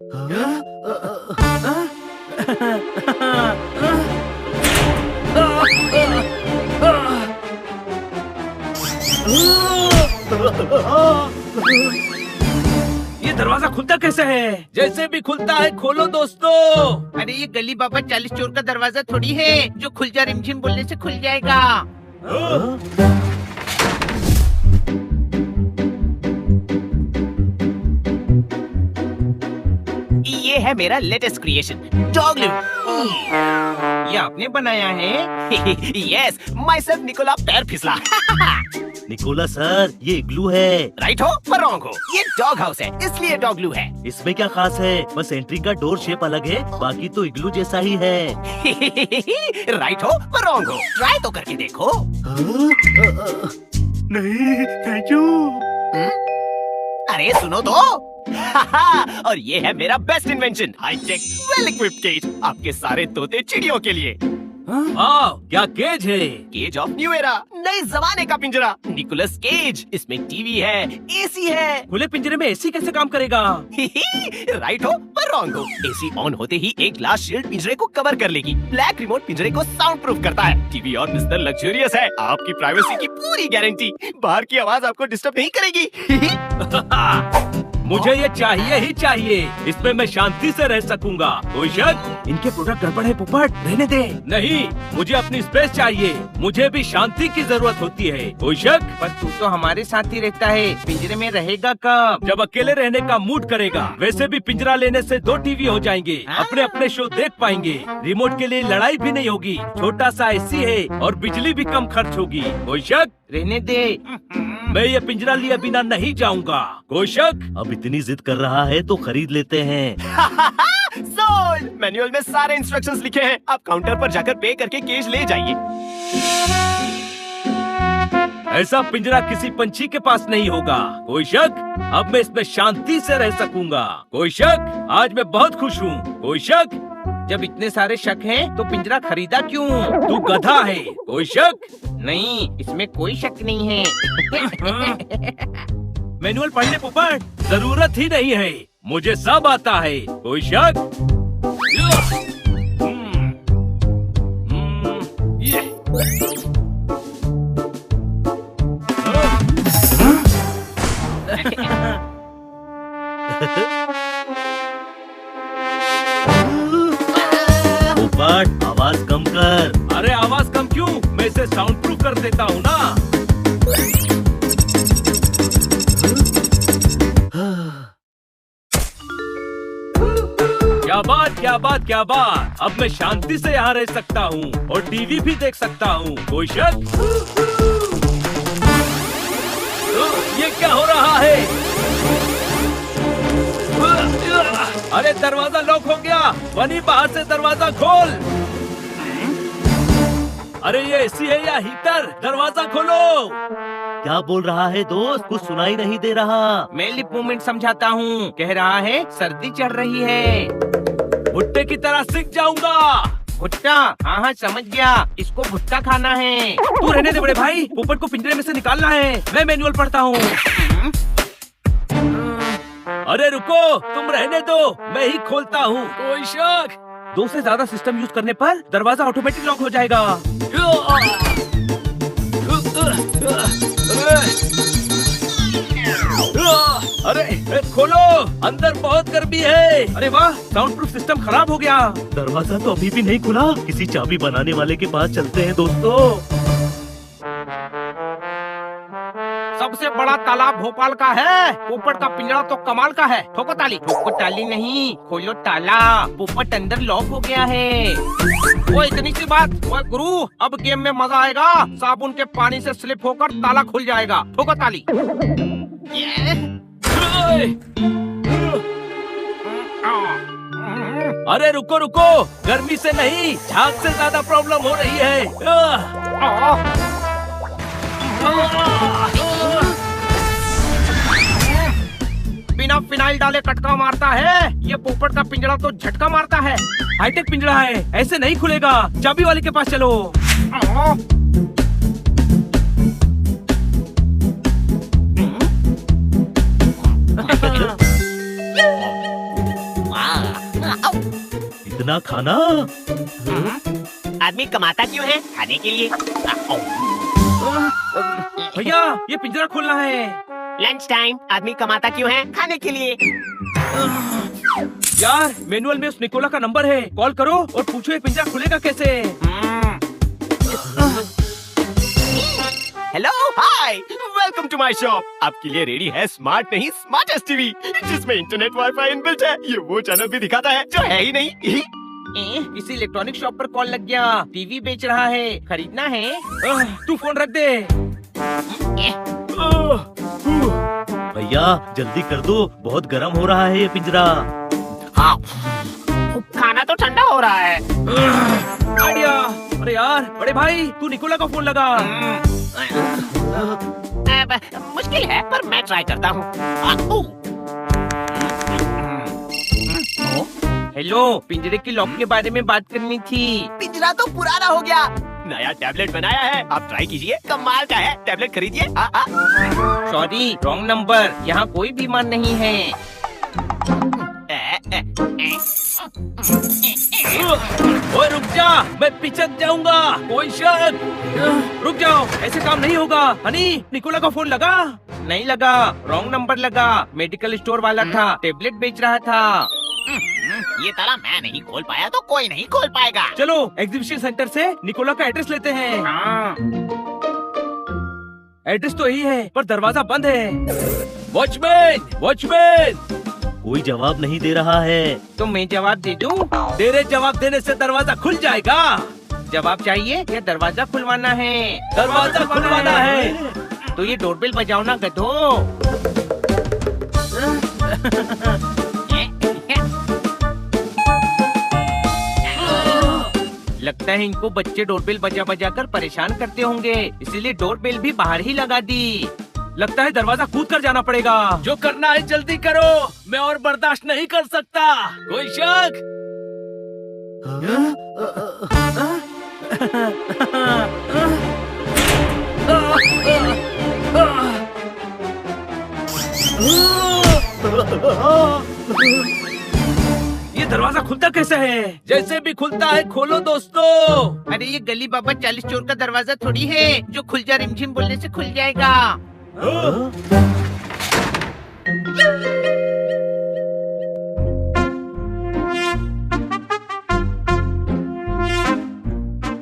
ये दरवाजा खुलता कैसे है? जैसे भी खुलता है खोलो दोस्तों। अरे ये गली बाबा 40 चोर का दरवाजा थोड़ी है जो खुल जा रिमझिम बोलने से खुल जाएगा। ये है मेरा लेटेस्ट क्रिएशन, डॉग लू। ये आपने बनाया है? यस, माय सेल्फ निकोला पैर फिसला। निकोला सर, ये इग्लू है। राइट हो पर रॉन्ग हो, ये डॉग हाउस है इसलिए डॉग लू है। इसमें क्या खास है? बस एंट्री का डोर शेप अलग है, बाकी तो इग्लू जैसा ही है। राइट हो पर रॉन्ग हो, ट्राई तो करके देखो। नहीं, थैंक यू। अरे सुनो तो। और ये है मेरा best invention, high tech well equipped cage, आपके सारे तोते चिड़ियों के लिए। क्या केज है? केज ऑफ न्यू एरा, नए जमाने का पिंजरा, निकोलस केज। इसमें टीवी है, एसी है। खुले पिंजरे में एसी कैसे काम करेगा? राइट हो पर रॉन्ग हो, एसी ऑन होते ही एक ग्लास शील्ड पिंजरे को कवर कर लेगी। ब्लैक रिमोट पिंजरे को साउंड प्रूफ करता है। टीवी और बिस्तर लग्जरियस है, आपकी प्राइवेसी की पूरी गारंटी। बाहर की आवाज आपको डिस्टर्ब नहीं करेगी। मुझे ये चाहिए ही चाहिए, इसमें मैं शांति से रह सकूंगा। कोई शक? इनके प्रोडक्ट गड़बड़ है पोपट, रहने दे। नहीं, मुझे अपनी स्पेस चाहिए, मुझे भी शांति की जरूरत होती है। कोई शक? पर तू तो हमारे साथ ही रहता है, पिंजरे में रहेगा कब? जब अकेले रहने का मूड करेगा। वैसे भी पिंजरा लेने से 2 टीवी हो जाएंगे, अपने अपने शो देख पाएंगे। रिमोट के लिए लड़ाई भी नहीं होगी, छोटा सा एसी है और बिजली भी कम खर्च होगी। कोई शक? रहने दे। मैं ये पिंजरा लिए बिना नहीं जाऊंगा। कोई शक? अब इतनी जिद कर रहा है तो खरीद लेते हैं। सोल्ड! मैनुअल में सारे इंस्ट्रक्शंस लिखे हैं, आप काउंटर पर जाकर पे करके केज ले जाइए। ऐसा पिंजरा किसी पंछी के पास नहीं होगा। कोई शक? अब मैं इसमें शांति से रह सकूंगा। कोई शक? आज मैं बहुत खुश हूँ। कोई शक? जब इतने सारे शक हैं, तो पिंजरा खरीदा क्यों? तू गधा है। कोई शक? नहीं, इसमें कोई शक नहीं है। मैनुअल पढ़ ले पोपट, जरूरत ही नहीं है, मुझे सब आता है। कोई शक? पोपट, आवाज कम कर। अरे आवाज कम क्यों? मैं इसे साउंड प्रूफ कर देता हूँ ना। क्या बात, क्या बात, क्या बात। अब मैं शांति से यहाँ रह सकता हूँ और टीवी भी देख सकता हूँ। कोई शक? ये क्या हो रहा है? अरे दरवाजा लॉक हो गया, बनी बाहर से दरवाजा खोल। अरे ये एसी है या हीटर? दरवाजा खोलो। क्या बोल रहा है दोस्त? कुछ सुनाई नहीं दे रहा। मैं लिप मूवमेंट समझाता हूँ, कह रहा है सर्दी चढ़ रही है। भुट्टे की तरह सीख जाऊंगा। भुट्टा? हाँ हाँ समझ गया, इसको भुट्टा खाना है। तू रहने दे बड़े भाई, पोपट को पिंजरे में से निकालना है। मैं मैनुअल पढ़ता हूँ। अरे रुको, तुम रहने दो, मैं ही खोलता हूँ। कोई शक? 2 से ज्यादा सिस्टम यूज करने पर दरवाजा ऑटोमेटिक लॉक हो जाएगा। अरे खोलो, अंदर बहुत गर्मी है। अरे वाह, साउंड प्रूफ सिस्टम खराब हो गया। दरवाजा तो अभी भी नहीं खुला, किसी चाबी बनाने वाले के पास चलते हैं दोस्तों। सबसे बड़ा तालाब भोपाल का है, पोपट का पिंजरा तो कमाल का है। ठोको ताली। ठोको ताली नहीं, खोलो ताला, पोपट अंदर लॉक हो गया है। वो इतनी सी बात। वो गुरु, अब गेम में मजा आएगा। साबुन के पानी से स्लिप होकर ताला खुल जाएगा। ठोको ताली। अरे रुको रुको, गर्मी से नहीं, झाग से ज्यादा प्रॉब्लम हो रही है। बिना फिनाइल डाले कटका मारता है। ये पोपट का पिंजरा तो झटका मारता है। हाईटेक पिंजरा है, ऐसे नहीं खुलेगा। चाबी वाले के पास चलो। इतना खाना? आदमी कमाता क्यों है? खाने के लिए। भैया ये पिंजरा खोलना है। लंच टाइम, आदमी कमाता क्यों है? खाने के लिए। यार मैनुअल में उस निकोला का नंबर है, कॉल करो और पूछो ये पिंजरा खुलेगा कैसे। Hello, hi, welcome to my shop. आपके लिए रेडी है स्मार्ट नहीं स्मार्टेस्ट टीवी, जिसमें इंटरनेट वाईफाई इनबिल्ट है। ये वो चैनल भी दिखाता है जो है ही नहीं। किसी इलेक्ट्रॉनिक शॉप पर कॉल लग गया, टीवी बेच रहा है, खरीदना है। तू फोन रख दे। भैया जल्दी कर दो, बहुत गर्म हो रहा है ये पिंजरा। हाँ, खाना तो ठंडा हो रहा है। आइडिया। अरे यार बड़े भाई तू निकोला का फोन लगा। मुश्किल है पर मैं ट्राई करता हूँ। हेलो, पिंजरे की लॉक के बारे में बात करनी थी। पिंजरा तो पुराना हो गया, नया टैबलेट बनाया है, आप ट्राई कीजिए, कमाल का है। टैबलेट खरीदिए। सॉरी रॉन्ग नंबर, यहाँ कोई बीमार नहीं है। ओए रुक जा, मैं पिचक जाऊंगा। कोई शक। रुक जाओ, ऐसे काम नहीं होगा। हनी निकोला का फोन लगा? नहीं लगा, रॉन्ग नंबर लगा। मेडिकल स्टोर वाला था, टेबलेट बेच रहा था। ये ताला मैं नहीं खोल पाया तो कोई नहीं खोल पाएगा। चलो एग्जीबिशन सेंटर से निकोला का एड्रेस लेते हैं। एड्रेस तो यही है पर दरवाजा बंद है। Watchman, watchman. कोई जवाब नहीं दे रहा है। तो मैं जवाब दे दूं? तेरे जवाब देने से दरवाजा खुल जाएगा। जवाब चाहिए या दरवाजा खुलवाना है? दरवाजा खुलवाना है। तो ये डोरबेल बजाओ ना गधो। लगता है इनको बच्चे डोरबेल बजा बजा कर परेशान करते होंगे, इसीलिए डोरबेल भी बाहर ही लगा दी। लगता है दरवाजा कूद कर जाना पड़ेगा। जो करना है जल्दी करो, मैं और बर्दाश्त नहीं कर सकता। कोई शक? ये दरवाजा खुलता कैसे है? जैसे भी खुलता है खोलो दोस्तों। अरे ये गली बाबा 40 चोर का दरवाजा थोड़ी है जो खुल जा रिमझिम बोलने से खुल जाएगा।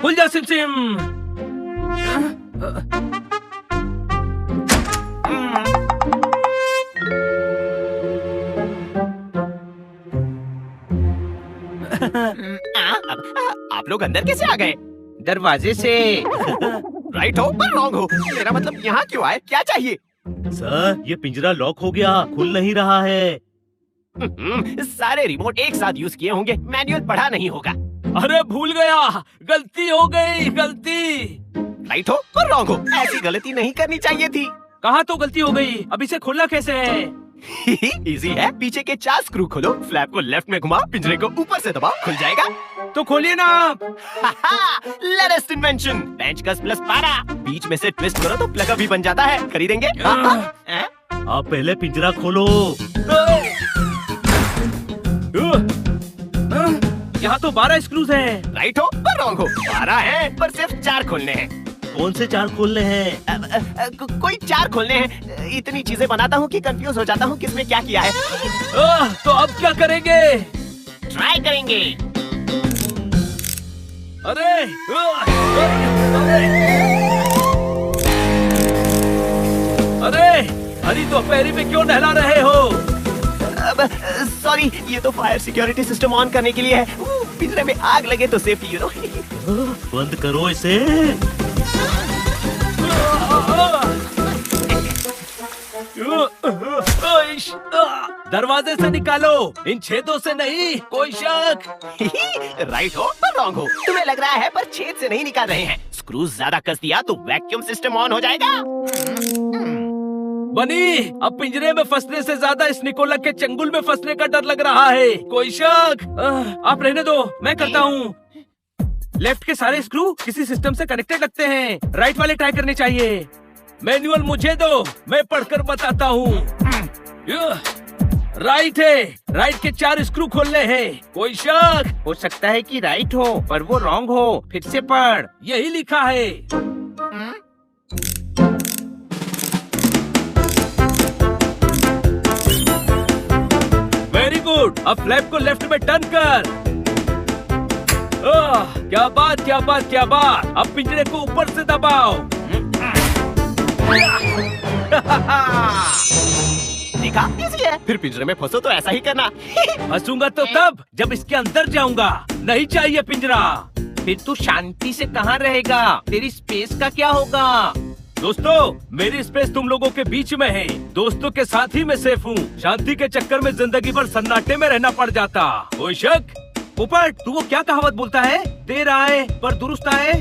खुल जा सिमसिम। आप लोग अंदर कैसे आ गए? दरवाजे से। राइट हो पर रॉन्ग हो। मेरा मतलब यहाँ क्यों आए? क्या चाहिए? सर ये पिंजरा लॉक हो गया, खुल नहीं रहा है। सारे रिमोट एक साथ यूज किए होंगे, मैनुअल पढ़ा नहीं होगा। अरे भूल गया, गलती हो गई, गलती। राइट हो पर रॉन्ग हो, ऐसी गलती नहीं करनी चाहिए थी। कहाँ तो गलती हो गई, अब इसे खोलना कैसे है? इजी है, पीछे के 4 स्क्रू खोलो, फ्लैप को लेफ्ट में घुमाओ, पिंजरे को ऊपर से दबाओ, खुल जाएगा। तो खोलिए ना आप। लेटेस्ट इन्वेंशन, पेंचकस प्लस पारा। बीच में से ट्विस्ट करो तो प्लग भी बन जाता है। खरीदेंगे? आप पहले पिंजरा खोलो। यहाँ तो 12 स्क्रूज हैं। राइट हो पर रॉन्ग हो, 12 हैं पर सिर्फ 4 खोलने हैं। कौन से 4 खोलने हैं? कोई 4 खोलने हैं। इतनी चीजें बनाता हूँ कि कंफ्यूज हो जाता हूँ किसमें क्या किया है। तो अब क्या करेंगे? ट्राई करेंगे। अरे अरे हरी दोपहरी में क्यों नहला रहे हो? सॉरी, ये तो फायर सिक्योरिटी सिस्टम ऑन करने के लिए है। पिंजरे में आग लगे तो सेफ्टी, यू नो। बंद करो इसे। दरवाजे से निकालो, इन छेदों से नहीं। कोई शक? राइट हो पर रॉन्ग हो, तुम्हें लग रहा है पर छेद से नहीं निकाल रहे हैं। स्क्रूज ज्यादा कस दिया तो वैक्यूम सिस्टम ऑन हो जाएगा। बनी, अब पिंजरे में फंसने से ज्यादा इस निकोला के चंगुल में फंसने का डर लग रहा है। कोई शक? आप रहने दो, मैं करता हूँ। लेफ्ट के सारे स्क्रू किसी सिस्टम से कनेक्टेड लगते हैं, राइट वाले ट्राई करने चाहिए। मैनुअल मुझे दो, मैं पढ़कर बताता हूँ। राइट है, राइट के 4 स्क्रू खोलने हैं। कोई शक? हो सकता है कि राइट हो पर वो रॉन्ग हो। फिर से पढ़। यही लिखा है। Very good. अब फ्लैप को लेफ्ट में टर्न कर। क्या बात, क्या बात, क्या बात। अब पिंजरे को ऊपर से दबाओ। देखा, इजी है। फिर पिंजरे में फंसो तो ऐसा ही करना। फंसूंगा तो तब जब इसके अंदर जाऊंगा। नहीं चाहिए पिंजरा। फिर तू शांति से कहाँ रहेगा? तेरी स्पेस का क्या होगा? दोस्तों, मेरी स्पेस तुम लोगों के बीच में है। दोस्तों के साथ ही मैं सेफ हूँ। शांति के चक्कर में जिंदगी भर सन्नाटे में रहना पड़ जाता। कोई शक? पोपट, तू वो क्या कहावत बोलता है? देर आए पर दुरुस्त आए।